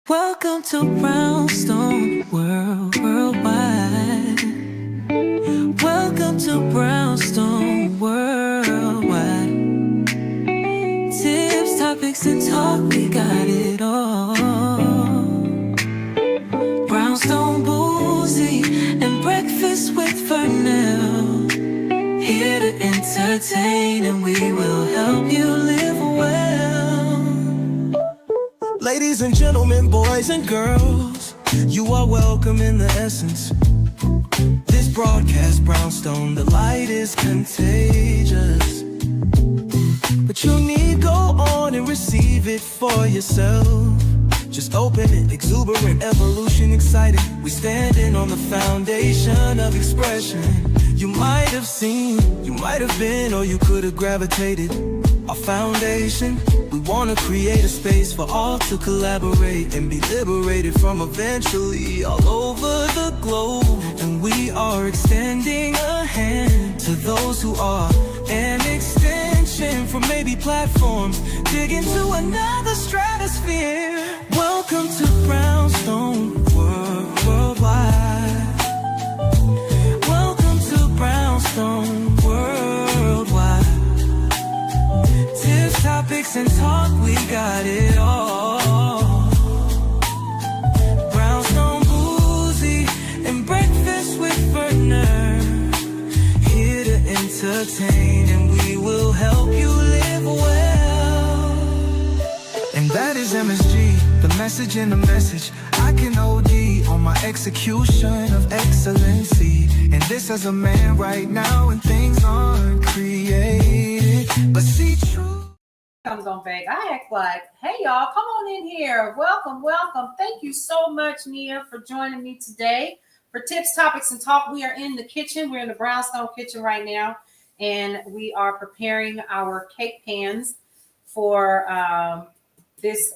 Welcome to Brownstone Worldwide. Welcome to Brownstone Worldwide. Tips, topics, and talk, we got it all. Brownstone Boozy and Breakfast with Vernell. Here to entertain, and we will help you live well. Ladies and gentlemen, boys and girls, you are welcome in the essence. This broadcast, Brownstone, the light is contagious. But you need go on and receive it for yourself. Just open it, exuberant, evolution, excited. We standing on the foundation of expression. You might have seen, you might have been, or you could have gravitated. Our foundation, we want to create a space for all to collaborate and be liberated from eventually all over the globe. And we are extending a hand to those who are an extension from maybe platforms, dig into another stratosphere. Welcome to Brownstone Worldwide. Welcome to Brownstone Worldwide. Tips, topics, and talk, we got it all. Brownstone Boozy and Breakfast with Vernell. Here to entertain, and we will help you live well. And that is MSG, the message in the message. I can OD on my execution of excellency. And this as a man right now, and things aren't created, but see true. Comes on back. I act like, hey y'all, come on in here. Welcome. Thank you so much, Nia, for joining me today for Tips, Topics, and Talk. We are in the kitchen. We're in the Brownstone kitchen right now, and we are preparing our cake pans for this.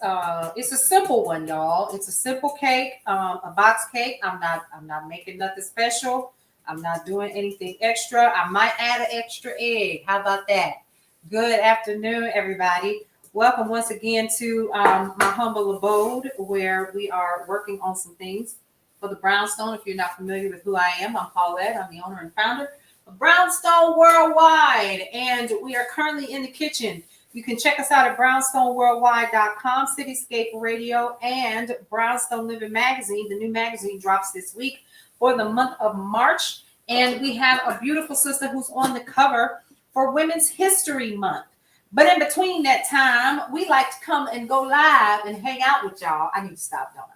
It's a simple one, y'all. It's a simple cake, a box cake. I'm not making nothing special. I'm not doing anything extra. I might add an extra egg. How about that? Good afternoon, everybody. Welcome once again to my humble abode, where we are working on some things for the Brownstone. If you're not familiar with who I am, I'm Paulette. I'm the owner and founder of Brownstone Worldwide, and we are currently in the kitchen. You can check us out at brownstoneworldwide.com, Cityscape Radio, and Brownstone Living Magazine. The new magazine drops this week for the month of March, and we have a beautiful sister who's on the cover for Women's History Month. But in between that time, we like to come and go live and hang out with y'all. I need to stop, don't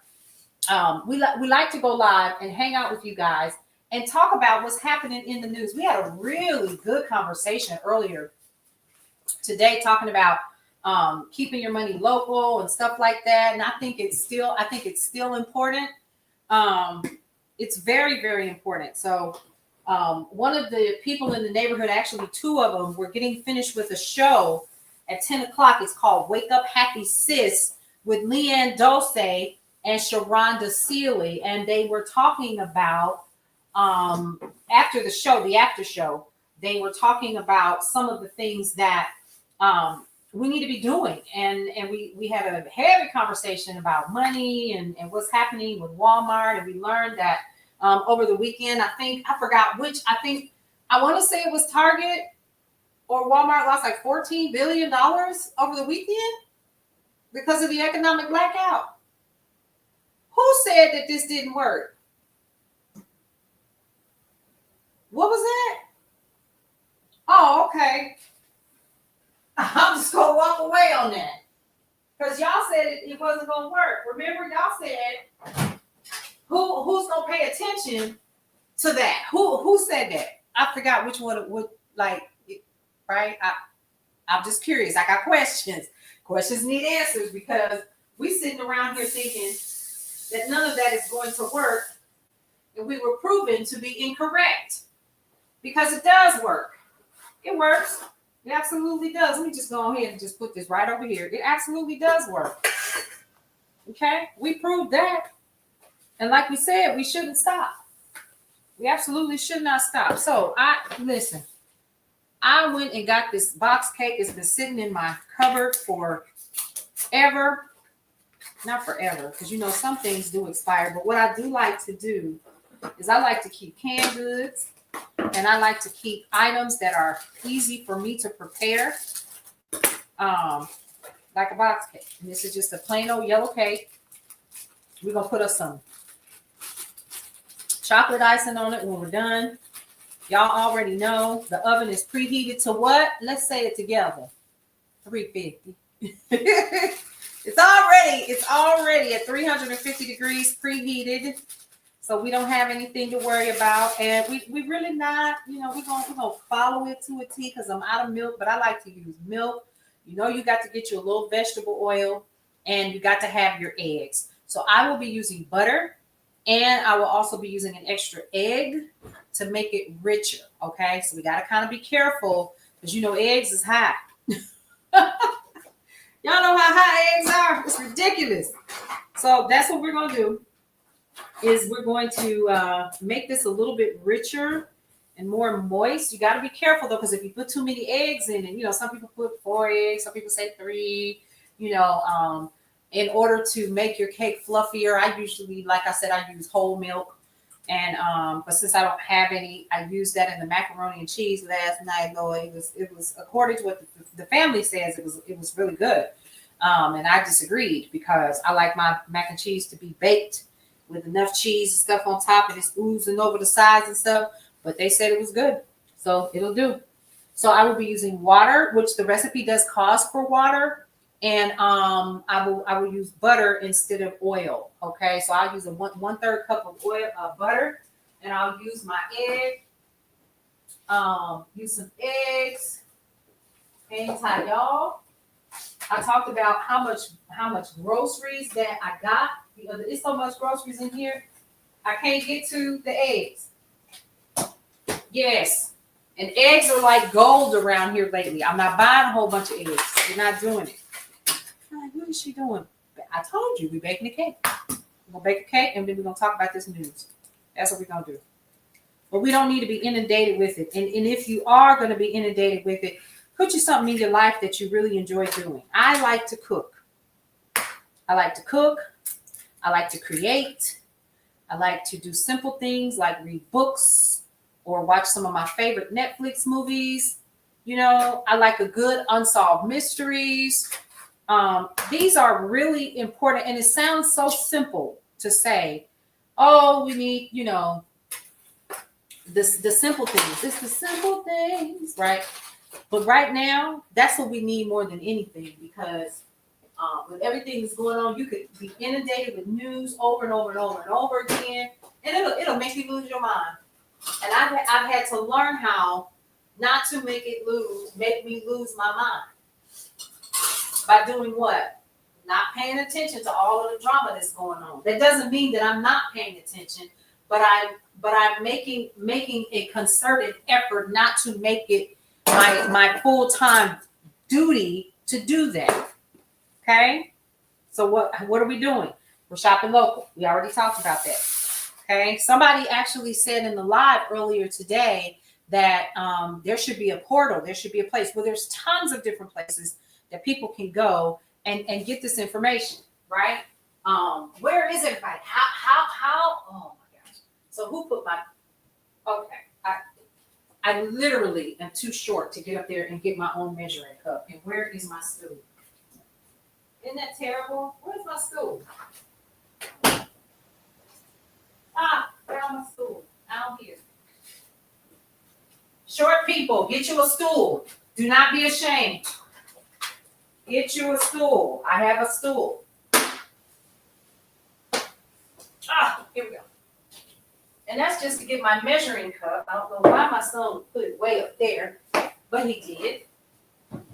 I? We like to go live and hang out with you guys and talk about what's happening in the news. We had a really good conversation earlier today talking about keeping your money local and stuff like that. And I think it's still important. It's very, very important. So one of the people in the neighborhood, actually two of them, were getting finished with a show at 10 o'clock. It's called Wake Up Happy Sis with Leanne Dulce and Sharonda Seeley. And they were talking about, after the show, the after show, they were talking about some of the things that we need to be doing. And we had a heavy conversation about money and what's happening with Walmart. And we learned that over the weekend, I want to say it was Target or Walmart lost like $14 billion over the weekend because of the economic blackout. Who said that this didn't work? What was that? Oh, okay. I'm just going to walk away on that because y'all said it wasn't going to work. Remember, y'all said, who's going to pay attention to that? Who said that? I forgot which one it would, like, right? I'm just curious. I got questions. Questions need answers because we sitting around here thinking that none of that is going to work, and we were proven to be incorrect because it does work. It works. It absolutely does. Let me just go ahead and just put this right over here. It absolutely does work. Okay? We proved that. And like we said, we shouldn't stop. We absolutely should not stop. So I went and got this box cake. It's been sitting in my cupboard for ever. not forever, because you know some things do expire. But what I do like to do is I like to keep canned goods, and I like to keep items that are easy for me to prepare, like a box cake. And this is just a plain old yellow cake. We're gonna put us some chocolate icing on it when we're done. Y'all already know the oven is preheated to what? Let's say it together. 350. It's already at 350 degrees preheated. So we don't have anything to worry about. And we really not, we're gonna follow it to a T because I'm out of milk, but I like to use milk. You got to get you a little vegetable oil, and you got to have your eggs. So I will be using butter, and I will also be using an extra egg to make it richer. Okay, so we got to kind of be careful because eggs is high. Y'all know how high eggs are. It's ridiculous. So that's what we're gonna do. Is we're going to make this a little bit richer and more moist. You got to be careful though, because if you put too many eggs in it, some people put 4 eggs, some people say 3. In order to make your cake fluffier, I usually, like I said, I use whole milk. And but since I don't have any, I used that in the macaroni and cheese last night. Though it was according to what the family says, it was really good. And I disagreed because I like my mac and cheese to be baked with enough cheese and stuff on top, and it's oozing over the sides and stuff. But they said it was good, so it'll do. So I will be using water, which the recipe does cause for water. And I will use butter instead of oil. Okay, so I'll use a 1/3 cup of oil, butter, and I'll use my egg. Use some eggs. Hang tight, y'all. I talked about how much groceries that I got. There's so much groceries in here. I can't get to the eggs. Yes, and eggs are like gold around here lately. I'm not buying a whole bunch of eggs. We're not doing it. What is she doing? I told you, we're baking a cake. We're going to bake a cake, and then we're going to talk about this news. That's what we're going to do. But we don't need to be inundated with it. And if you are going to be inundated with it, put you something in your life that you really enjoy doing. I like to cook. I like to cook. I like to create. I like to do simple things like read books or watch some of my favorite Netflix movies. I like a good unsolved mysteries. These are really important, and it sounds so simple to say, oh, we need, the simple things. It's the simple things, right? But right now, that's what we need more than anything, because with everything that's going on, you could be inundated with news over and over and over and over again, and it'll make you lose your mind. And I've had to learn how not to make me lose my mind. By doing what? Not paying attention to all of the drama that's going on. That doesn't mean that I'm not paying attention, but I'm making a concerted effort not to make it my full-time duty to do that. Okay? So what are we doing? We're shopping local. We already talked about that. Okay? Somebody actually said in the live earlier today that there should be a portal. There should be a place. Well, there's tons of different places that people can go and get this information, right? Where is everybody? How? Oh my gosh. So who put my, okay. I literally am too short to get up there and get my own measuring cup. And where is my stool? Isn't that terrible? Where's my stool? Found my stool. Out here. Short people, get you a stool. Do not be ashamed. Get you a stool. I have a stool. Here we go. And that's just to get my measuring cup. I don't know why my son put it way up there, but he did.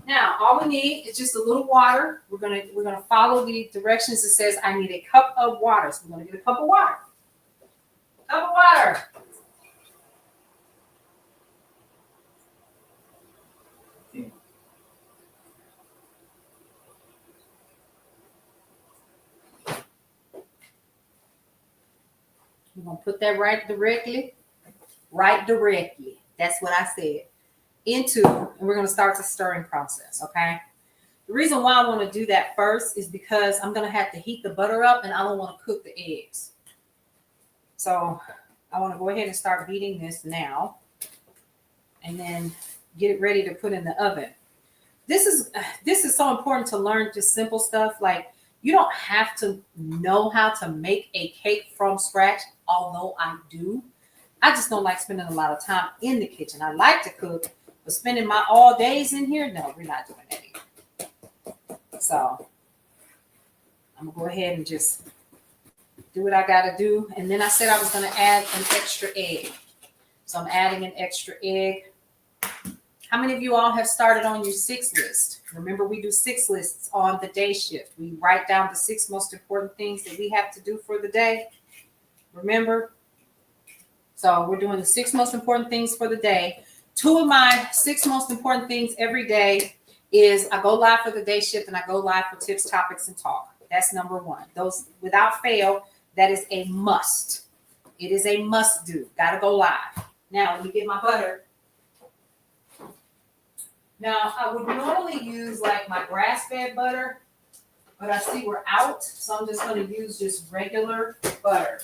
Now, all we need is just a little water. We're gonna follow the directions. It says I need a cup of water. So we're gonna get a cup of water. Cup of water. We're going to put that right directly. That's what I said. And we're going to start the stirring process, okay? The reason why I want to do that first is because I'm going to have to heat the butter up and I don't want to cook the eggs. So I want to go ahead and start beating this now and then get it ready to put in the oven. This is so important to learn just simple stuff. Like, you don't have to know how to make a cake from scratch, although I do. I just don't like spending a lot of time in the kitchen. I like to cook, but spending my all days in here, no, we're not doing that either. So I'm gonna go ahead and just do what I gotta do. And then I said I was gonna add an extra egg. So I'm adding an extra egg. How many of you all have started on your 6 list? Remember, we do 6 lists on the day shift. We write down the 6 most important things that we have to do for the day. Remember? So we're doing the 6 most important things for the day. 2 of my 6 most important things every day is I go live for the day shift and I go live for tips, topics, and talk. That's number 1. Those, without fail, that is a must. It is a must do. Gotta go live. Now, let me get my butter. Now, I would normally use like my grass-fed butter, but I see we're out, so I'm just going to use just regular butter.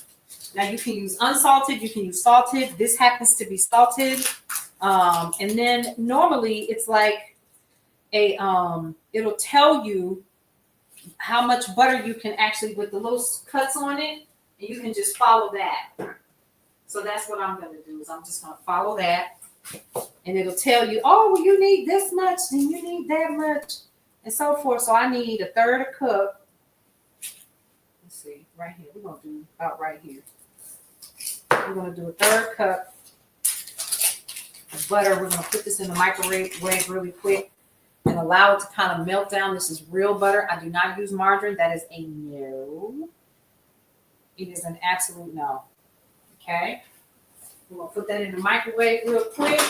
Now, you can use unsalted, you can use salted. This happens to be salted. And then normally it's like a, it'll tell you how much butter you can actually, with the little cuts on it, and you can just follow that. So that's what I'm going to do, is I'm just going to follow that. And it'll tell you, oh, well, you need this much, and you need that much, and so forth. So I need 1/3 cup. Let's see, right here. We're going to do about right here. We're going to do 1/3 cup of butter. We're going to put this in the microwave really quick and allow it to kind of melt down. This is real butter. I do not use margarine. That is a no. It is an absolute no. Okay. We're going to put that in the microwave real quick.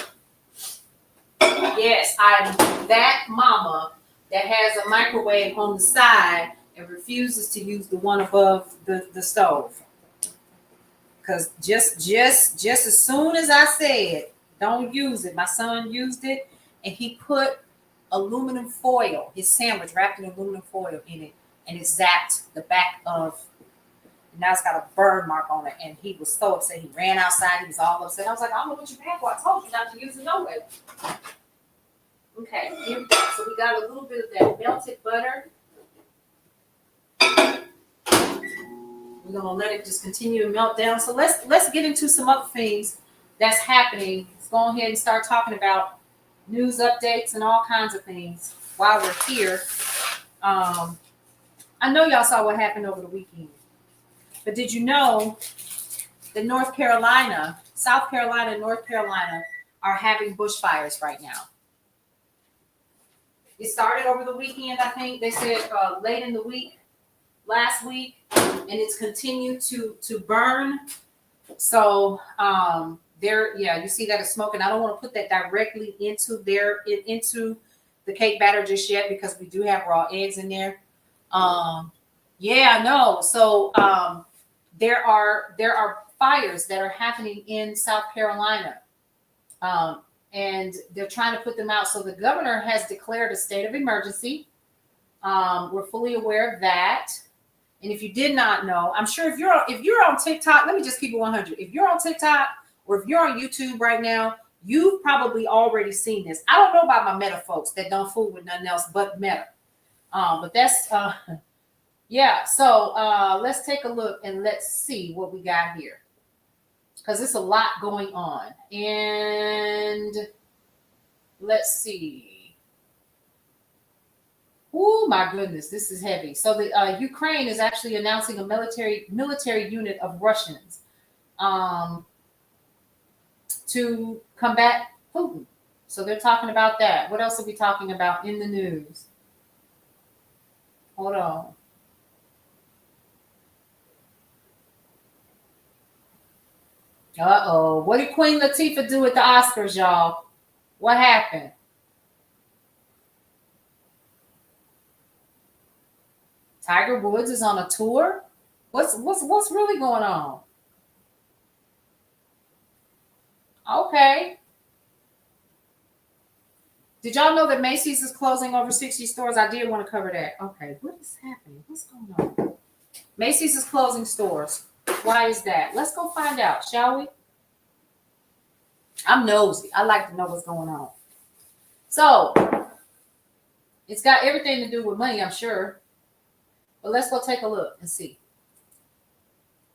Yes, I'm that mama that has a microwave on the side and refuses to use the one above the stove. Because just as soon as I said, don't use it, my son used it, and he put aluminum foil, his sandwich wrapped in aluminum foil in it, and it zapped the back of. Now it's got a burn mark on it, and he was so upset. He ran outside. He was all upset. I was like, I don't know what you had for. I told you not to use it no way. Okay, here we go. So we got a little bit of that melted butter. We're gonna let it just continue to melt down. So let's get into some other things that's happening. Let's go ahead and start talking about news updates and all kinds of things while we're here. I know y'all saw what happened over the weekend. But did you know that North Carolina, South Carolina, and North Carolina are having bushfires right now? It started over the weekend, I think. They said late in the week, last week, and it's continued to burn. So you see that it's smoking. I don't want to put that directly into the cake batter just yet because we do have raw eggs in there. Yeah, no. So there are fires that are happening in South Carolina, and they're trying to put them out. So the governor has declared a state of emergency. We're fully aware of that. And if you did not know, I'm sure if you're on TikTok, let me just keep it 100. If you're on TikTok or if you're on YouTube right now, you've probably already seen this. I don't know about my Meta folks that don't fool with nothing else but Meta. But that's yeah. So let's take a look and let's see what we got here, because there's a lot going on. And let's see. Oh my goodness, this is heavy. So the Ukraine is actually announcing a military unit of Russians to combat Putin. So they're talking about that. What else are we talking about in the news? Hold on. Uh-oh. What did Queen Latifah do at the Oscars, y'all? What happened? Tiger Woods is on a tour? What's really going on? Okay. Did y'all know that Macy's is closing over 60 stores? I did want to cover that. Okay, what is happening? What's going on? Macy's is closing stores. Why is that? Let's go find out, shall we? I'm nosy. I like to know what's going on. So, it's got everything to do with money, I'm sure. But let's go take a look and see.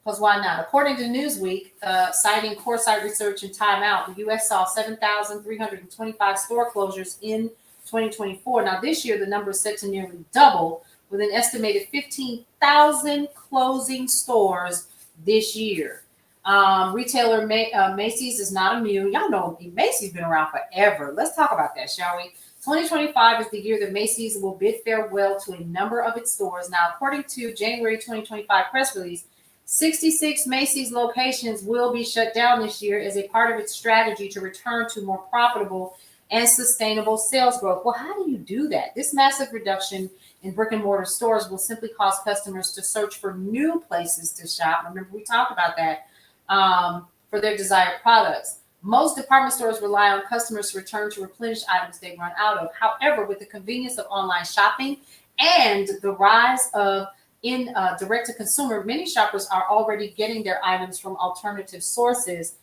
Because why not? According to Newsweek, citing Coresight Research and Time Out, the U.S. saw 7,325 store closures in 2024. Now, this year, the number is set to nearly double, with an estimated 15,000 closing stores this year. Retailer Macy's is not immune. Y'all know Macy's been around forever. Let's talk about that, shall we? 2025 is the year that Macy's will bid farewell to a number of its stores. Now, according to January 2025 press release, 66 Macy's locations will be shut down this year as a part of its strategy to return to more profitable and sustainable sales growth. Well, how do you do that? This massive reduction in brick and mortar stores will simply cause customers to search for new places to shop. Remember, we talked about that for their desired products. Most department stores rely on customers to return to replenish items they run out of. However, with the convenience of online shopping and the rise of direct-to-consumer, many shoppers are already getting their items from alternative sources.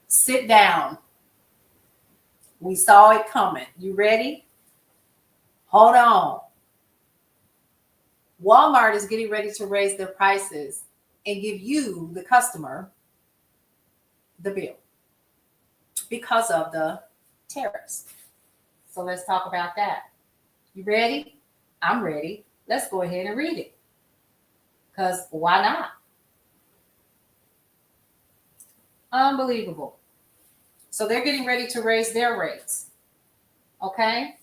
Sit down. We saw it coming. You ready? Hold on. Walmart is getting ready to raise their prices and give you, the customer, the bill because of the tariffs. So let's talk about that. You ready? I'm ready. Let's go ahead and read it. Because why not? Unbelievable. So they're getting ready to raise their rates. Okay?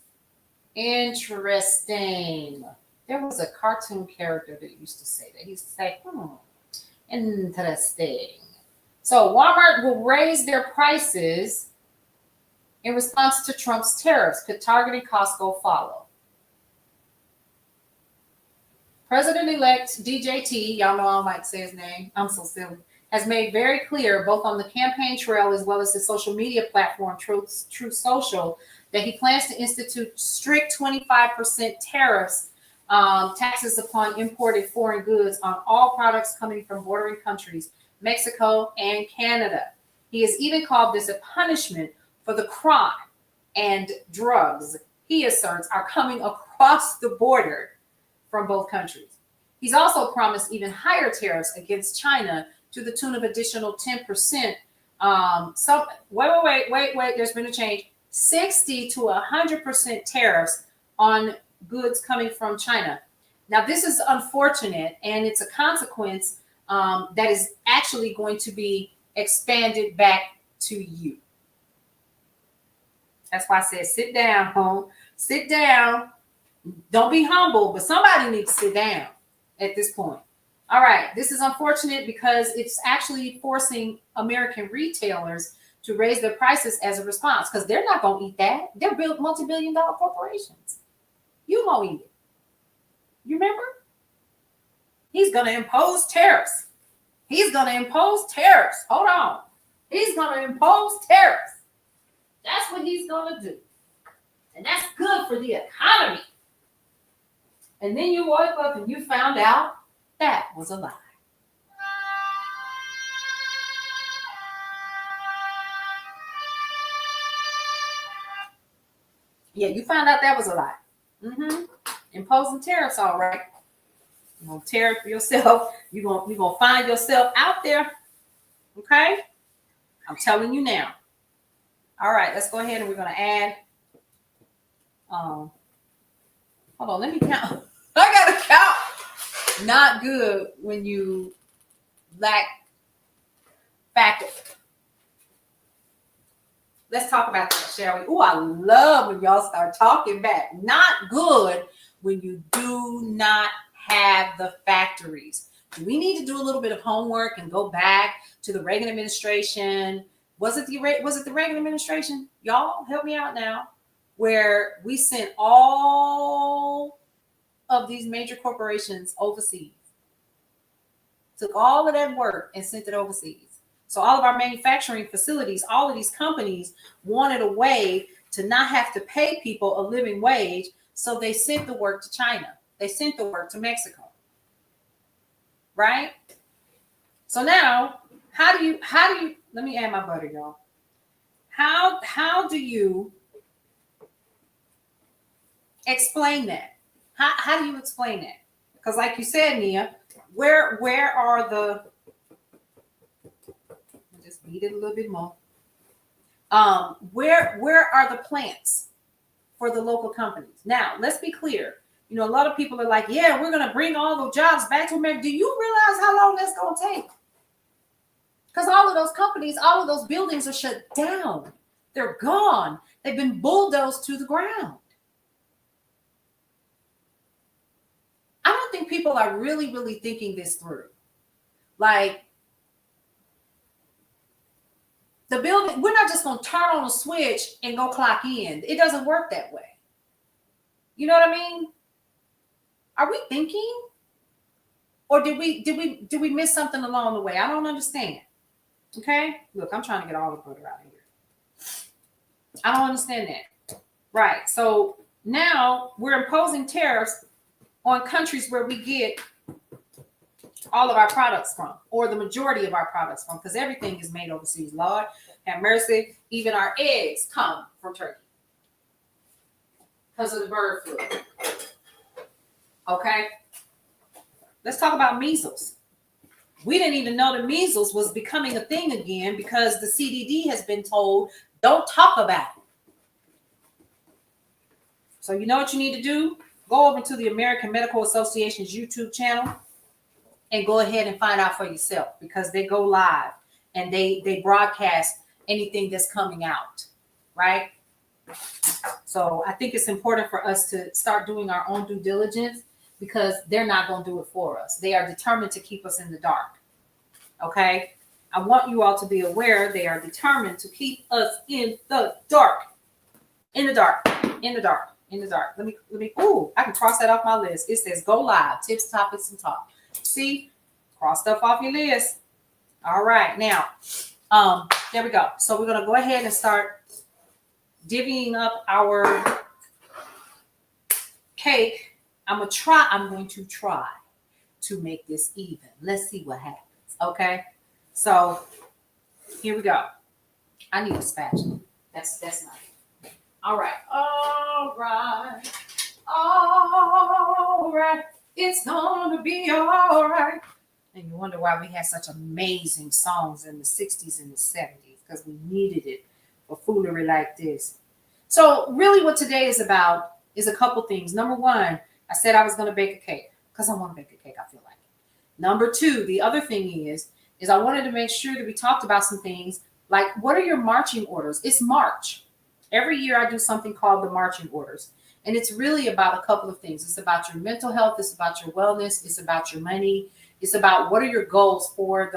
Interesting. There was a cartoon character that used to say that. He used to say, interesting. So Walmart will raise their prices in response to Trump's tariffs. Could Target and Costco follow? President-elect DJT, y'all know I don't like to say his name, I'm so silly, has made very clear, both on the campaign trail as well as his social media platform, Truth Social, that he plans to institute strict 25% tariffs, taxes upon imported foreign goods on all products coming from bordering countries, Mexico and Canada. He has even called this a punishment for the crime and drugs he asserts are coming across the border from both countries. He's also promised even higher tariffs against China to the tune of additional 10%. Wait, there's been a change. 60 to 100% tariffs on goods coming from China. Now, this is unfortunate, and it's a consequence that is actually going to be expanded back to you. That's why I said, sit down, home. Sit down. Don't be humble, but somebody needs to sit down at this point. All right, this is unfortunate because it's actually forcing American retailers to raise their prices as a response, because they're not going to eat that. They're multi-billion-dollar corporations. You won't eat it. You remember? He's going to impose tariffs. He's going to impose tariffs. Hold on. He's going to impose tariffs. That's what he's going to do. And that's good for the economy. And then you woke up and you found out that was a lie. Yeah, you found out that was a lie. Imposing tariffs, all right. You're going to tariff yourself. You're going to find yourself out there. Okay? I'm telling you now. All right, let's go ahead and we're going to add. Hold on, let me count. I got to count. Not good when you lack factor. Let's talk about that, shall we? Oh, I love when y'all start talking back. Not good when you do not have the factories. Do we need to do a little bit of homework and go back to the Reagan administration? Was it the Reagan administration? Y'all help me out now. Where we sent all of these major corporations overseas. Took all of that work and sent it overseas. So all of our manufacturing facilities, all of these companies wanted a way to not have to pay people a living wage. So they sent the work to China. They sent the work to Mexico. Right? So now, how do you, let me add my butter, y'all. How do you explain that? How do you explain that? Because like you said, Nia, where are the, just beat it a little bit more. Where are the plants for the local companies? Now, let's be clear. You know, a lot of people are like, yeah, we're going to bring all those jobs back to America. Do you realize how long that's going to take? Because all of those companies, all of those buildings are shut down. They're gone. They've been bulldozed to the ground. I don't think people are really, really thinking this through. Like, the building, we're not just going to turn on a switch and go clock in. It doesn't work that way. You know what I mean? Are we thinking? Or did we miss something along the way? I don't understand. Okay? Look, I'm trying to get all the butter out of here. I don't understand that. Right. So now we're imposing tariffs on countries where we get all of our products from, or the majority of our products from, because everything is made overseas. Lord have mercy. Even our eggs come from Turkey because of the bird flu. Okay. Let's talk about measles. We didn't even know the measles was becoming a thing again because the CDD has been told, don't talk about it. So you know what you need to do? Go over to the American Medical Association's YouTube channel and go ahead and find out for yourself, because they go live and they broadcast anything that's coming out, right? So I think it's important for us to start doing our own due diligence, because they're not going to do it for us. They are determined to keep us in the dark. Okay? I want you all to be aware they are determined to keep us in the dark. In the dark. In the dark. In the dark. Let me, I can cross that off my list. It says go live, tips, topics, and talk. See? Cross stuff off your list. All right. Now, there we go. So we're going to go ahead and start divvying up our cake. I'm going to try to make this even. Let's see what happens. Okay. So here we go. I need a spatula. That's not it. All right. All right. All right. It's going to be all right. And you wonder why we had such amazing songs in the 60s and the 70s, because we needed it for foolery like this. So really what today is about is a couple things. Number one, I said I was going to bake a cake because I want to bake a cake. I feel like it. Number two, the other thing is I wanted to make sure that we talked about some things like, what are your marching orders? It's March. Every year I do something called the marching orders. And it's really about a couple of things. It's about your mental health. It's about your wellness. It's about your money. It's about what are your goals for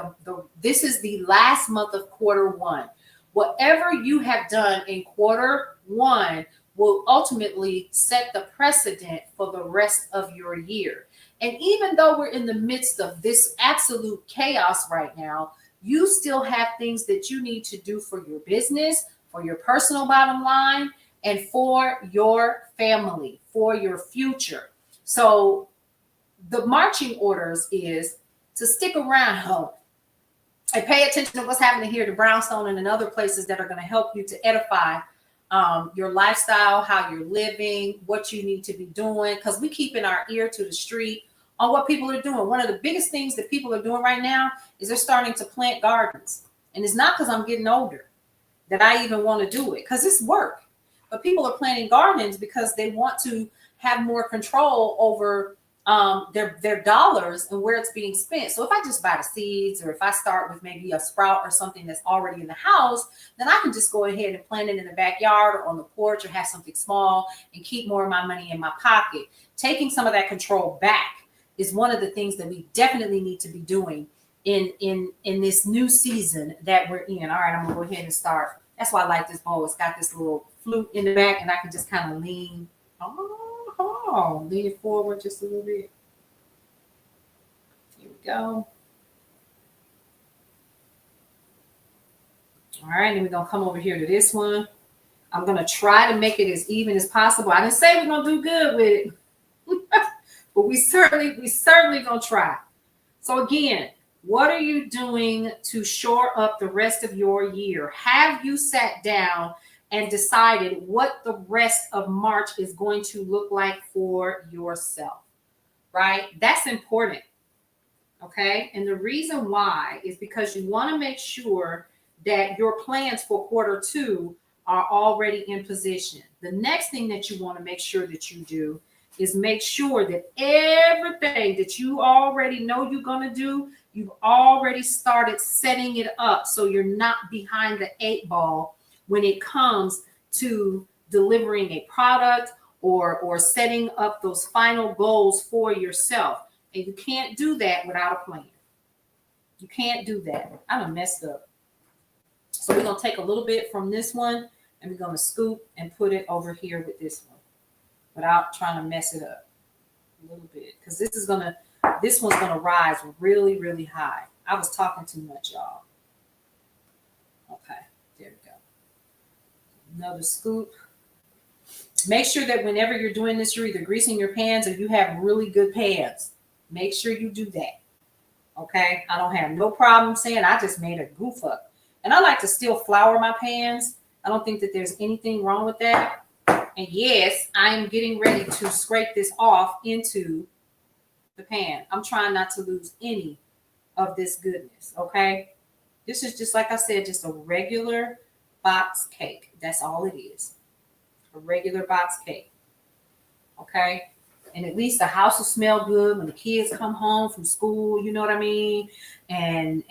this is the last month of quarter one. Whatever you have done in quarter one will ultimately set the precedent for the rest of your year. And even though we're in the midst of this absolute chaos right now, you still have things that you need to do for your business, for your personal bottom line, and for your family, for your future. So the marching orders is to stick around and pay attention to what's happening here to Brownstone and in other places that are going to help you to edify your lifestyle, how you're living, what you need to be doing, because we keeping our ear to the street on what people are doing. One of the biggest things that people are doing right now is they're starting to plant gardens. And it's not because I'm getting older that I even want to do it, because it's work. But people are planting gardens because they want to have more control over their dollars and where it's being spent. So if I just buy the seeds, or if I start with maybe a sprout or something that's already in the house, then I can just go ahead and plant it in the backyard or on the porch, or have something small and keep more of my money in my pocket. Taking some of that control back is one of the things that we definitely need to be doing in this new season that we're in. All right, I'm gonna go ahead and start. That's why I like this bowl. It's got this little flute in the back, and I can just kind of lean. Lean it forward just a little bit. Here we go. All right, then we're gonna come over here to this one. I'm gonna try to make it as even as possible. I didn't say we're gonna do good with it, but we certainly gonna try. So again, what are you doing to shore up the rest of your year? Have you sat down and decided what the rest of March is going to look like for yourself? Right? That's important. Okay. And the reason why is because you want to make sure that your plans for quarter two are already in position. The next thing that you want to make sure that you do is make sure that everything that you already know you're going to do, you've already started setting it up so you're not behind the 8 ball when it comes to delivering a product or setting up those final goals for yourself. And you can't do that without a plan. You can't do that. I done messed up. So we're going to take a little bit from this one and we're going to scoop and put it over here with this one without trying to mess it up a little bit. Because this one's going to rise really, really high. I was talking too much, y'all. Okay, there we go. Another scoop. Make sure that whenever you're doing this, you're either greasing your pans or you have really good pans. Make sure you do that. Okay. I don't have no problem saying I just made a goof up. And I like to still flour my pans. I don't think that there's anything wrong with that. And yes, I am getting ready to scrape this off into the pan. I'm trying not to lose any of this goodness. Okay. This is just, like I said, just a regular box cake. That's all it is. A regular box cake. Okay. And at least the house will smell good when the kids come home from school, you know what I mean? And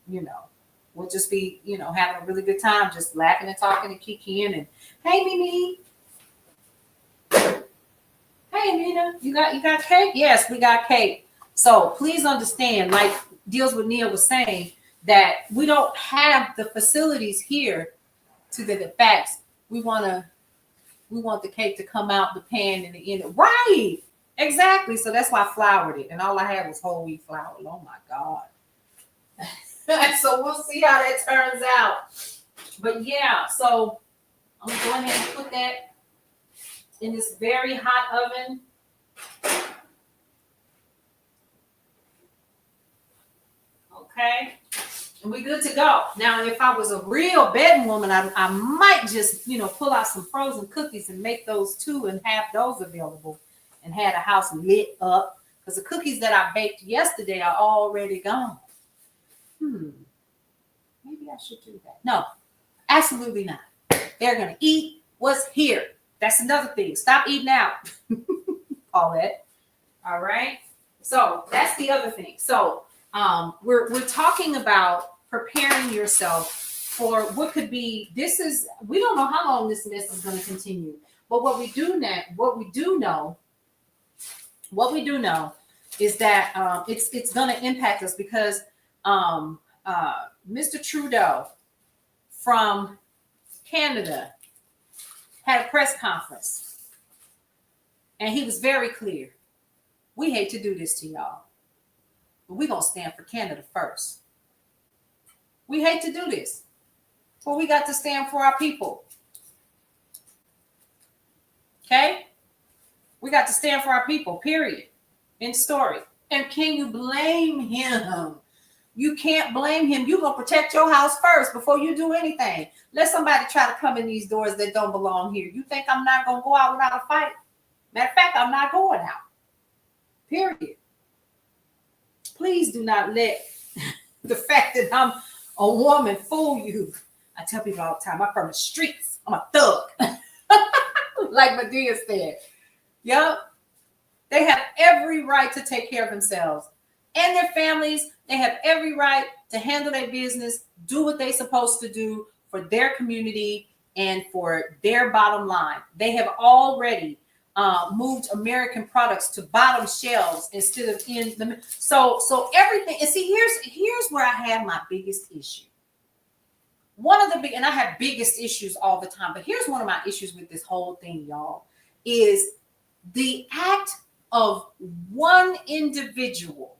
you know, we'll just be, you know, having a really good time, just laughing and talking and kicking. And hey, Mimi. Hey, Nina, you got cake? Yes, we got cake. So please understand, like Deals with Nia was saying, that we don't have the facilities here to the facts. We want the cake to come out the pan in the end. Right. Exactly. So that's why I floured it. And all I had was whole wheat flour. Oh my God. So we'll see how that turns out. But yeah, so I'm going to go ahead and put that in this very hot oven. Okay. And we're good to go. Now, if I was a real betting woman, I might just, you know, pull out some frozen cookies and make those too and have those available and have the house lit up. Because the cookies that I baked yesterday are already gone. Maybe I should do that. No, absolutely not. They're going to eat what's here. That's another thing. Stop eating out. Paulette. All right. So that's the other thing. So we're talking about preparing yourself for what could be. We don't know how long this mess is going to continue, but what we do know is that it's going to impact us because Mr. Trudeau from Canada had a press conference and he was very clear. We hate to do this to y'all, but we're going to stand for Canada first. We hate to do this, but we got to stand for our people. Okay? We got to stand for our people, period. End story. And can you blame him? You can't blame him. You're going to protect your house first before you do anything. Let somebody try to come in these doors that don't belong here. You think I'm not going to go out without a fight? Matter of fact, I'm not going out. Period. Please do not let the fact that I'm a woman fool you. I tell people all the time, I'm from the streets. I'm a thug. Like Medea said. Yup. They have every right to take care of themselves and their families. They have every right to handle their business, do what they're supposed to do for their community and for their bottom line. They have already moved American products to bottom shelves instead of in the so everything. And see, here's where I have my biggest issue. One of the big, and I have biggest issues all the time, but here's one of my issues with this whole thing, y'all, is the act of one individual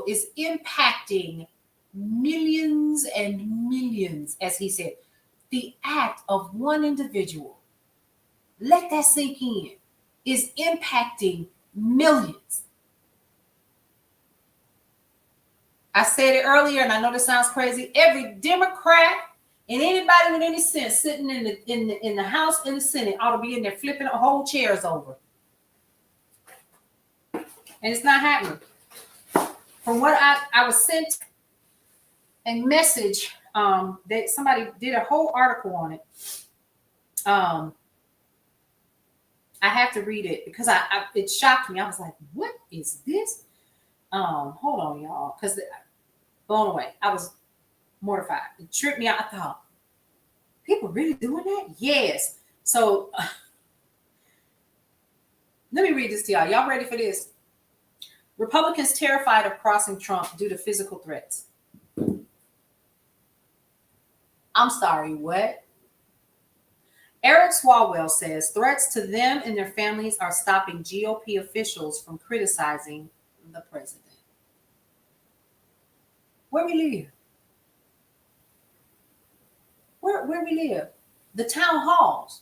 is impacting millions and millions, as he said. The act of one individual, let that sink in, is impacting millions. I said it earlier, and I know this sounds crazy. Every Democrat and anybody with any sense sitting in the House and the Senate ought to be in there flipping whole chairs over. And it's not happening. From what I was sent a message that somebody did a whole article on it. I have to read it because it shocked me. I was like, what is this? Hold on, y'all, because blown away. I was mortified. It tripped me out. I thought, people really doing that? Yes. So let me read this to y'all. Y'all ready for this? Republicans terrified of crossing Trump due to physical threats. I'm sorry, what? Eric Swalwell says threats to them and their families are stopping GOP officials from criticizing the president. Where we live? Where we live? The town halls.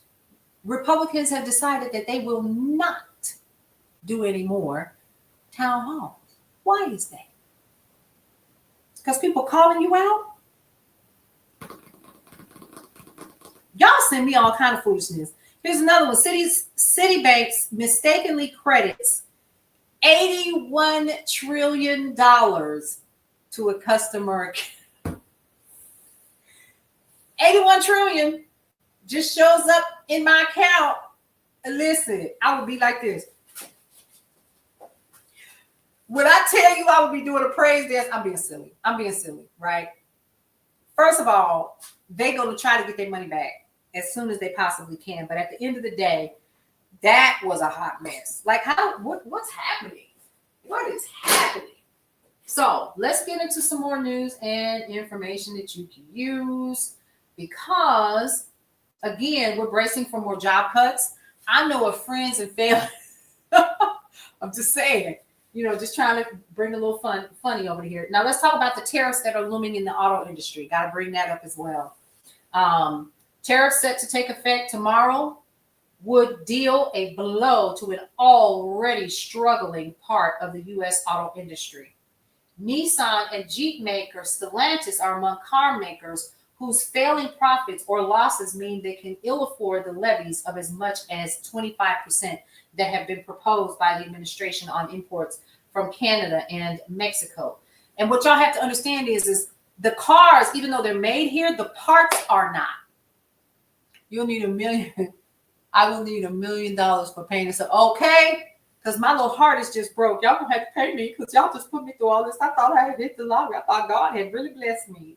Republicans have decided that they will not do any more town halls. Why is that? Because people calling you out? Y'all send me all kind of foolishness. Here's another one. Citibank mistakenly credits $81 trillion to a customer. 81 trillion just shows up in my account. Listen, I would be like this. When I tell you I would be doing a praise dance, I'm being silly. Right? First of all, they're going to try to get their money back as soon as they possibly can. But at the end of the day, that was a hot mess. Like, what's happening? What is happening? So let's get into some more news and information that you can use, because, again, we're bracing for more job cuts. I know of friends and family. I'm just saying, just trying to bring a little funny over here. Now let's talk about the tariffs that are looming in the auto industry. Got to bring that up as well. Tariffs set to take effect tomorrow would deal a blow to an already struggling part of the U.S. auto industry. Nissan and Jeep maker Stellantis are among car makers whose failing profits or losses mean they can ill afford the levies of as much as 25% that have been proposed by the administration on imports from Canada and Mexico. And what y'all have to understand is the cars, even though they're made here, the parts are not. You'll need $1 million. I will need $1 million for painting. So, okay, because my little heart is just broke. Y'all gonna have to pay me because y'all just put me through all this. I thought I had hit the lottery. I thought God had really blessed me.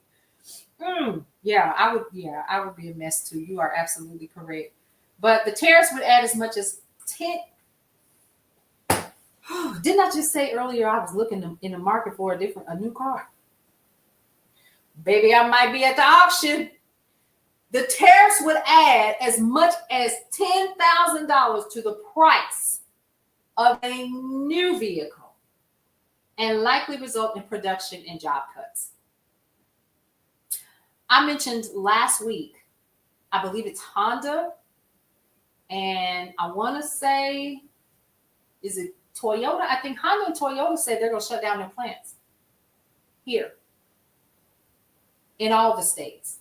I would be a mess too. You are absolutely correct. But the tariffs would add as much as 10. Didn't I just say earlier I was looking in the market for a new car? Baby, I might be at the auction. The tariffs would add as much as $10,000 to the price of a new vehicle and likely result in production and job cuts. I mentioned last week, I believe it's Honda, and I want to say, is it Toyota? I think Honda and Toyota said they're going to shut down their plants here in all the states.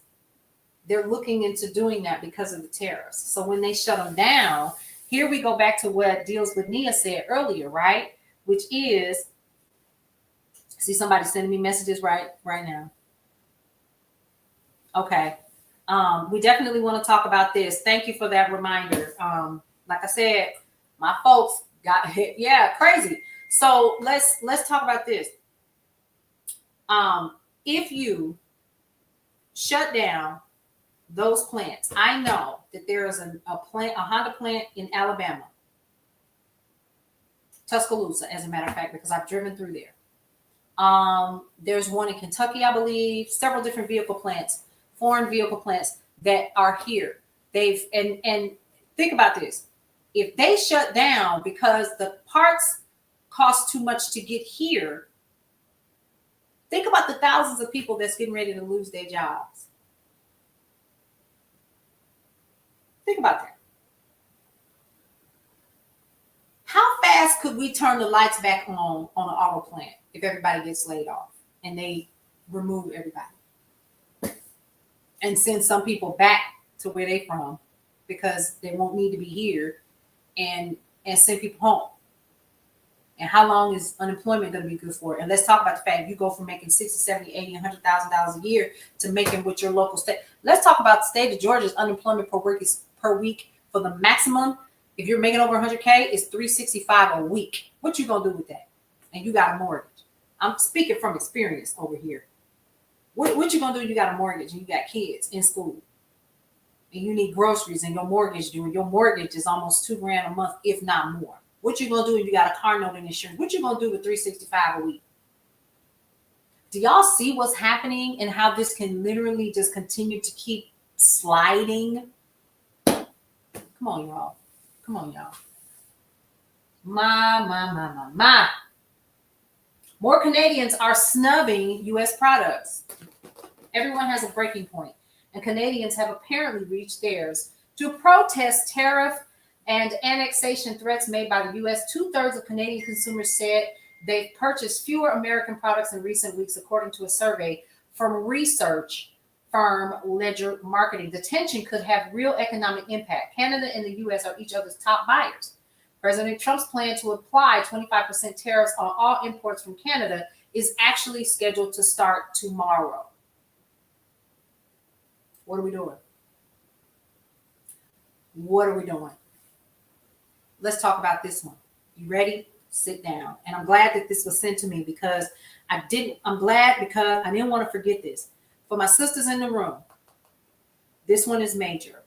They're looking into doing that because of the tariffs. So when they shut them down, here we go back to what Deals with Nia said earlier, right? Which is, see somebody sending me messages right now. Okay. We definitely want to talk about this. Thank you for that reminder. Like I said, my folks got hit. Yeah, crazy. So let's talk about this. If you shut down those plants, I know that there is a Honda plant in Alabama, Tuscaloosa, as a matter of fact, because I've driven through there. There's one in Kentucky, I believe, several different vehicle plants, foreign vehicle plants that are here. And think about this. If they shut down because the parts cost too much to get here, Think about the thousands of people that's getting ready to lose their jobs. Think about that. How fast could we turn the lights back on an auto plant if everybody gets laid off and they remove everybody and send some people back to where they from because they won't need to be here, and send people home? And how long is unemployment going to be good for? And let's talk about the fact you go from making 60, 70, 80, $100,000 a year to making what your local state. Let's talk about the state of Georgia's unemployment per week for the maximum. If you're making over 100K, it's $365 a week. What you gonna do with that? And you got a mortgage. I'm speaking from experience over here. What you gonna do? You got a mortgage and you got kids in school, and you need groceries and your mortgage due. And your mortgage is almost $2,000 a month, if not more. What you gonna do if you got a car note and insurance? What you gonna do with $365 a week? Do y'all see what's happening and how this can literally just continue to keep sliding? Come on, y'all. Come on, y'all. My. More Canadians are snubbing U.S. products. Everyone has a breaking point, and Canadians have apparently reached theirs. To protest tariff and annexation threats made by the U.S., 2/3 of Canadian consumers said they've purchased fewer American products in recent weeks, according to a survey from research firm Ledger Marketing. The tension could have real economic impact. Canada and the U.S. are each other's top buyers. President Trump's plan to apply 25% tariffs on all imports from Canada is actually scheduled to start tomorrow. What are we doing? What are we doing? Let's talk about this one. You ready? Sit down. And I'm glad that this was sent to me because I'm glad because I didn't want to forget this. For my sisters in the room, this one is major.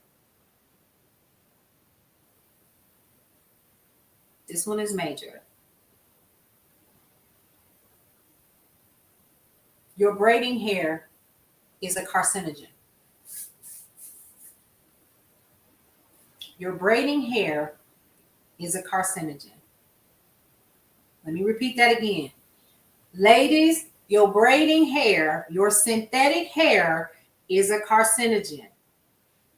This one is major. Your braiding hair is a carcinogen. Your braiding hair is a carcinogen. Let me repeat that again. Ladies, your braiding hair, your synthetic hair is a carcinogen.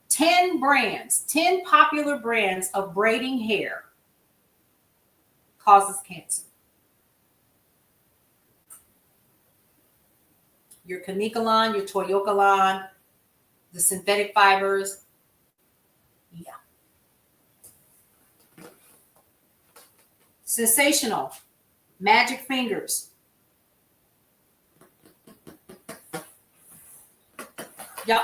10 popular brands of braiding hair causes cancer. Your Canicolon, your Toyocolon, the synthetic fibers. Yeah. Sensational, Magic Fingers. Yep.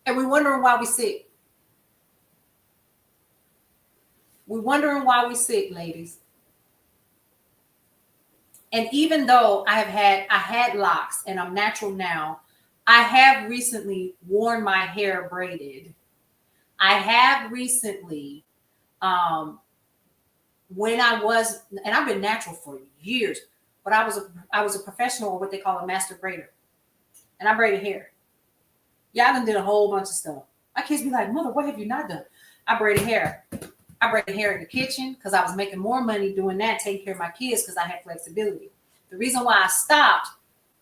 And we're wondering why we're sick. We're wondering why we're sick, ladies. And even though I had locks and I'm natural now, I have recently worn my hair braided. I have recently, when I was, and I've been natural for years, but I was a professional, or what they call a master braider, and I braided hair. Yeah, I done did a whole bunch of stuff. My kids be like, "Mother, what have you not done?" I braided hair. I braided hair in the kitchen because I was making more money doing that, taking care of my kids, because I had flexibility. The reason why I stopped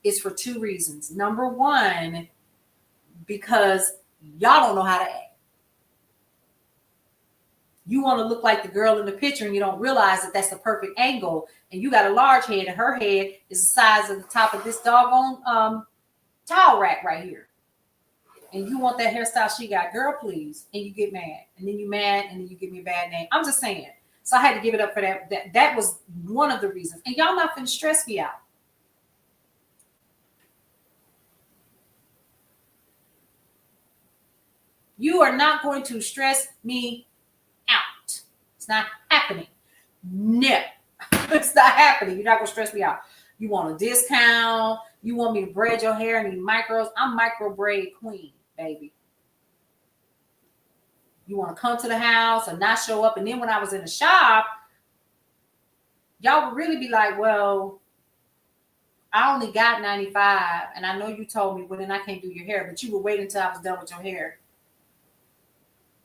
is for 2 reasons. Number one, because y'all don't know how to act. You want to look like the girl in the picture, and you don't realize that that's the perfect angle. And you got a large head, and her head is the size of the top of this doggone towel rack right here. And you want that hairstyle she got, girl, please. And you get mad. And then you mad, and then you give me a bad name. I'm just saying. So I had to give it up for that. That was one of the reasons. And y'all not finna stress me out. You are not going to stress me out. It's not happening. No. It's not happening. You're not going to stress me out. You want a discount. You want me to braid your hair and need micros. I'm micro braid queen, baby. You want to come to the house and not show up. And then when I was in the shop, y'all would really be like, well, I only got 95. And I know you told me, well, then I can't do your hair. But you would wait until I was done with your hair.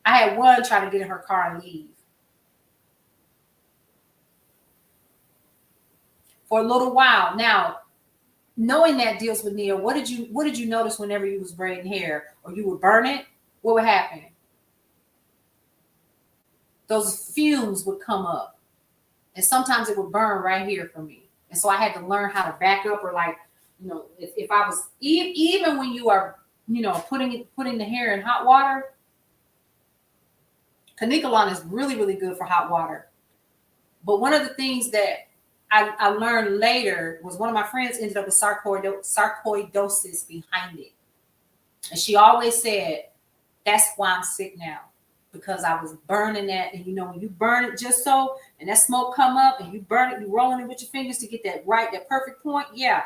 I had one trying to get in her car and leave. for a little while. Now, knowing that deals with Nia, what did you notice whenever you was braiding hair or you would burn it? What would happen? Those fumes would come up, and sometimes it would burn right here for me. And so I had to learn how to back up, or like, if I was even when you are, putting the hair in hot water, Kanekalon is really, really good for hot water. But one of the things that I learned later was one of my friends ended up with sarcoidosis behind it. And she always said, that's why I'm sick now, because I was burning that. And when you burn it just so, and that smoke come up and you burn it, you rolling it with your fingers to get that perfect point. Yeah.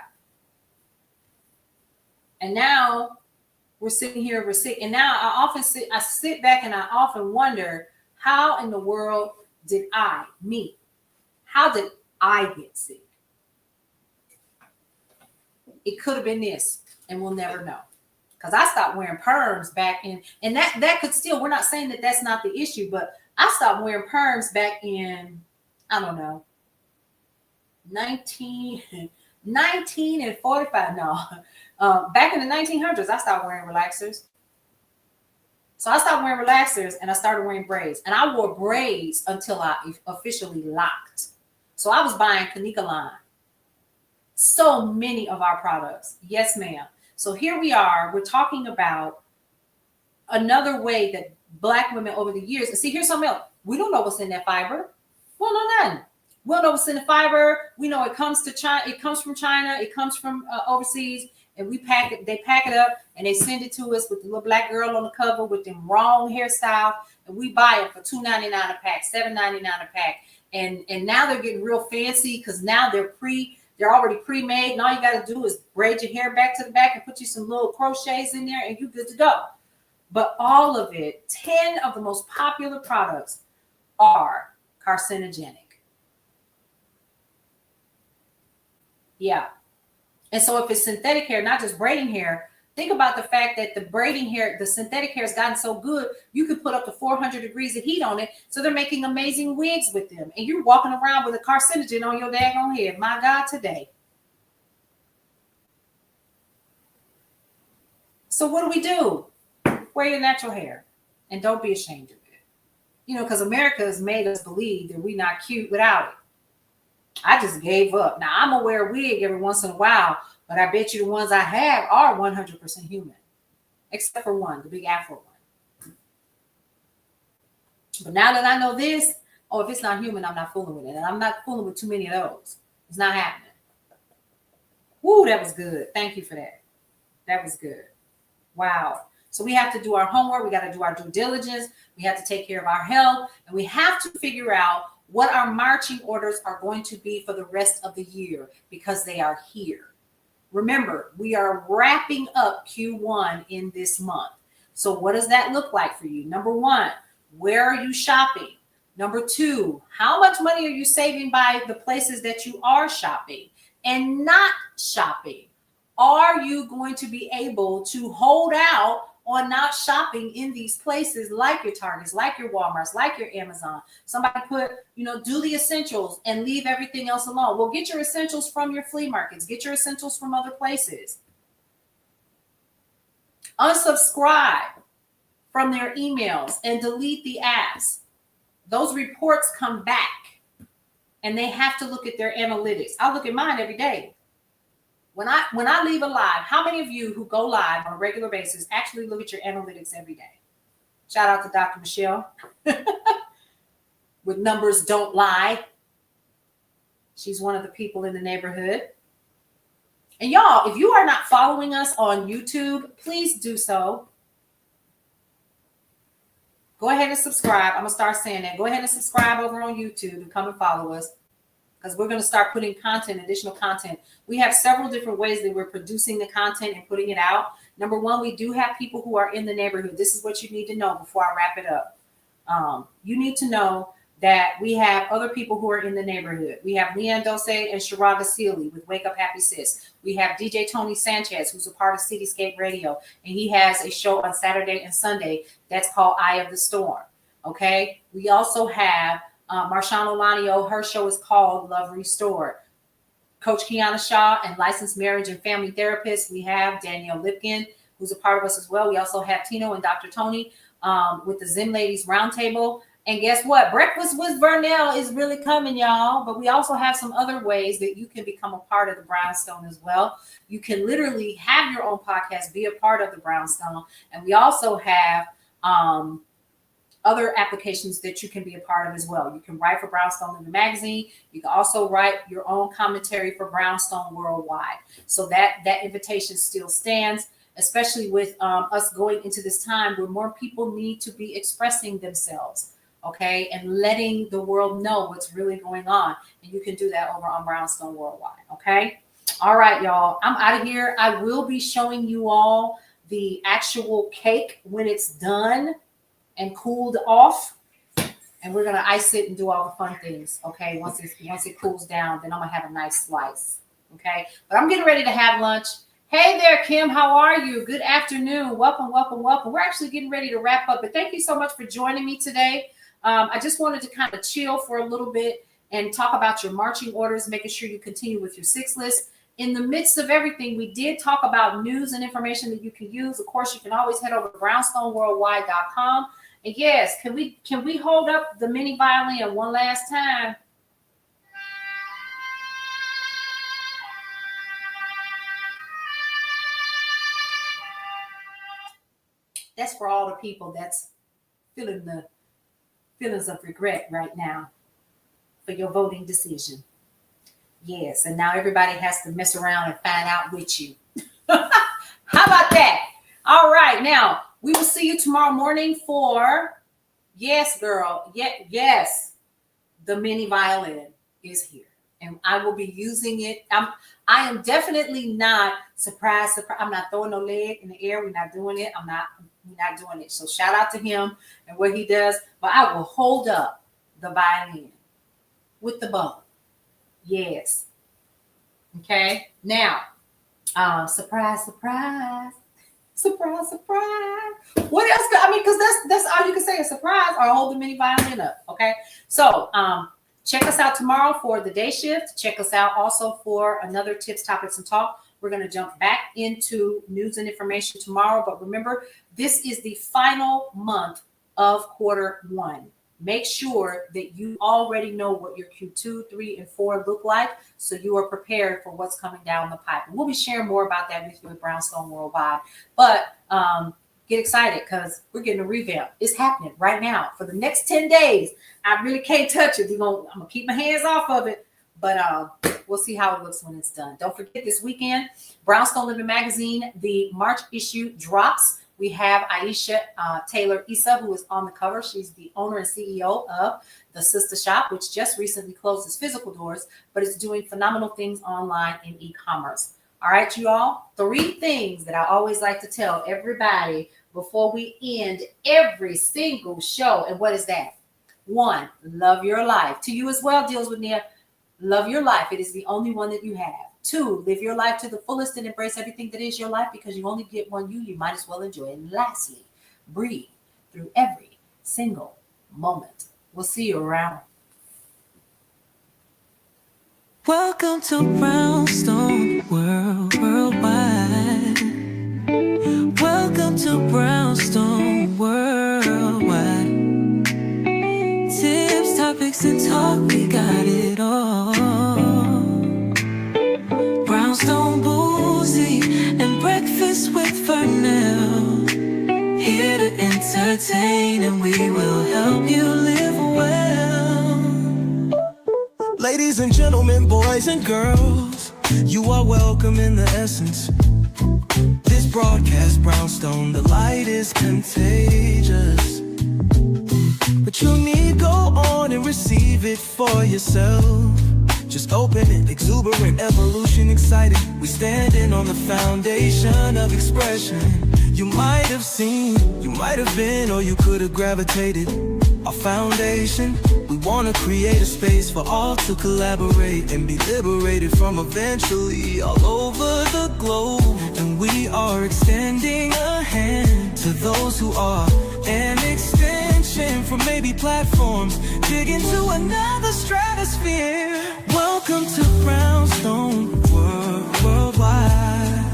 And now we're sitting here, we're sick. And now I sit back and I often wonder, how in the world did how did I get sick? It could have been this, and we'll never know. Because I stopped wearing perms back in, and that could still, we're not saying that that's not the issue, but I stopped wearing perms back in, I don't know, 19 and 45. No, back in the 1900s, I stopped wearing relaxers. So I stopped wearing relaxers and I started wearing braids. And I wore braids until I officially locked. So I was buying Kanekalon. So many of our products. Yes, ma'am. So here we are. We're talking about another way that Black women over the years. And see, here's something else. We don't know what's in that fiber. We don't know nothing. We don't know what's in the fiber. We know it comes to China. It comes from China. It comes from overseas. And we pack it. They pack it up and they send it to us with the little Black girl on the cover with them wrong hairstyle. And we buy it for $2.99 a pack, $7.99 a pack. And now they're getting real fancy because now they're already pre-made. And all you got to do is braid your hair back to the back and put you some little crochets in there and you're good to go. But all of it, 10 of the most popular products are carcinogenic. Yeah. And so if it's synthetic hair, not just braiding hair, think about the fact that the braiding hair, the synthetic hair has gotten so good, you could put up to 400 degrees of heat on it. So they're making amazing wigs with them. And you're walking around with a carcinogen on your daggone head. My God, today. So what do? Wear your natural hair and don't be ashamed of it. Because America has made us believe that we're not cute without it. I just gave up. Now, I'm going to wear a wig every once in a while, but I bet you the ones I have are 100% human, except for one, the big Afro one. But now that I know this, if it's not human, I'm not fooling with it. And I'm not fooling with too many of those. It's not happening. Woo, that was good. Thank you for that. That was good. Wow. So we have to do our homework. We got to do our due diligence. We have to take care of our health. And we have to figure out what our marching orders are going to be for the rest of the year, because they are here. Remember, we are wrapping up Q1 in this month. So what does that look like for you? Number one, where are you shopping? Number two, how much money are you saving by the places that you are shopping and not shopping? Are you going to be able to hold out on not shopping in these places like your Targets, like your Walmarts, like your Amazon? Somebody put, do the essentials and leave everything else alone. Well, get your essentials from your flea markets. Get your essentials from other places. Unsubscribe from their emails and delete the apps. Those reports come back and they have to look at their analytics. I look at mine every day. When I leave a live, how many of you who go live on a regular basis actually look at your analytics every day? Shout out to Dr. Michelle with Numbers Don't Lie. She's one of the people in the neighborhood. And y'all, if you are not following us on YouTube, please do so. Go ahead and subscribe. I'm going to start saying that. Go ahead and subscribe over on YouTube and come and follow us, because we're going to start putting additional content. We have several different ways that we're producing the content and putting it out. Number one, we do have people who are in the neighborhood. This is what you need to know before I wrap it up. You need to know that we have other people who are in the neighborhood. We have Leanne Dose and Sharaga Sealy with Wake Up Happy Sis. We have DJ Tony Sanchez, who's a part of Cityscape Radio, and he has a show on Saturday and Sunday that's called Eye of the Storm. Okay. We also have Marshawn Olanio. Her show is called Love Restored. Coach Kiana Shaw, and licensed marriage and family therapist. We have Danielle Lipkin, who's a part of us as well. We also have Tino and Dr. Tony with the Zen Ladies Roundtable. And guess what? Breakfast with Vernell is really coming, y'all. But we also have some other ways that you can become a part of the Brownstone as well. You can literally have your own podcast, be a part of the Brownstone. And we also have other applications that you can be a part of as well. You can write for Brownstone Living Magazine. You can also write your own commentary for Brownstone Worldwide. So that invitation still stands, especially with us going into this time where more people need to be expressing themselves. Okay, and letting the world know what's really going on. And you can do that over on Brownstone Worldwide. Okay. All right, y'all. I'm out of here. I will be showing you all the actual cake when it's done and cooled off. And we're gonna ice it and do all the fun things. Okay. Once it cools down, then I'm gonna have a nice slice. Okay. But I'm getting ready to have lunch. Hey there, Kim. How are you? Good afternoon. Welcome, welcome, welcome. We're actually getting ready to wrap up, but thank you so much for joining me today. I just wanted to kind of chill for a little bit and talk about your marching orders, making sure you continue with your 6 list. In the midst of everything, we did talk about news and information that you can use. Of course, you can always head over to brownstoneworldwide.com. And yes, can we hold up the mini violin one last time? That's for all the people that's feeling the feelings of regret right now for your voting decision. Yes, and now everybody has to mess around and find out with you. How about that? All right, now we will see you tomorrow morning for, yes, girl, yes, the mini violin is here. And I will be using it. I am definitely not surprised. I'm not throwing no leg in the air. We're not doing it. We're not doing it. So shout out to him and what he does. But I will hold up the violin with the bow. Yes. Okay. Now, surprise, surprise. Surprise, surprise. What else? I mean, because that's all you can say, a surprise, or hold the mini violin up. Okay. So check us out tomorrow for the day shift. Check us out also for another tips, topics, and talk. We're going to jump back into news and information tomorrow. But remember, this is the final month of Q1. Make sure that you already know what your Q2, 3, and 4 look like, so you are prepared for what's coming down the pipe. And we'll be sharing more about that with you at Brownstone Worldwide. But get excited because we're getting a revamp. It's happening right now for the next 10 days. I really can't touch it. I'm going to keep my hands off of it. But we'll see how it looks when it's done. Don't forget, this weekend, Brownstone Living Magazine, the March issue drops. We have Aisha Taylor Issa, who is on the cover. She's the owner and CEO of the Sister Shop, which just recently closed its physical doors, but it's doing phenomenal things online in e-commerce. All right, you all, 3 things that I always like to tell everybody before we end every single show. And what is that? 1, love your life. To you as well, deals with Nia. Love your life. It is the only one that you have. 2, live your life to the fullest and embrace everything that is your life, because you only get one you might as well enjoy it. And lastly, breathe through every single moment. We'll see you around. Welcome to Brownstone Worldwide. Welcome to Brownstone Worldwide. Tips, topics, and talk, we got it all. Brownstone Boozy and Breakfast with Vernell. Here to entertain, and we will help you live well. Ladies and gentlemen, boys and girls, you are welcome in the essence. This broadcast, Brownstone, the light is contagious. But you need go on and receive it for yourself. Just open it, exuberant, evolution, excited. We standing on the foundation of expression. You might have seen, you might have been, or you could have gravitated. Our foundation, we want to create a space for all to collaborate and be liberated from eventually all over the globe. And we are extending a hand to those who are an extension from maybe platforms, dig into another stratosphere. Welcome to Brownstone Worldwide.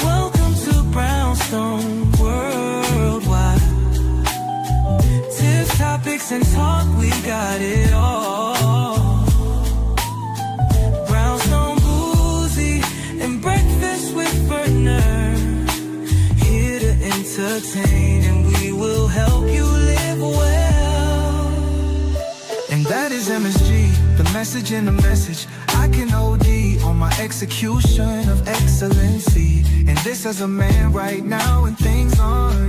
Welcome to Brownstone Worldwide. Tips, topics, and talk, we got it all. Brownstone Boozy and Breakfast with Bernard. Here to entertain, and we will help you live well. And that is MSG, the message in the message. I can OD on my execution of excellency. And this as a man right now, and things aren't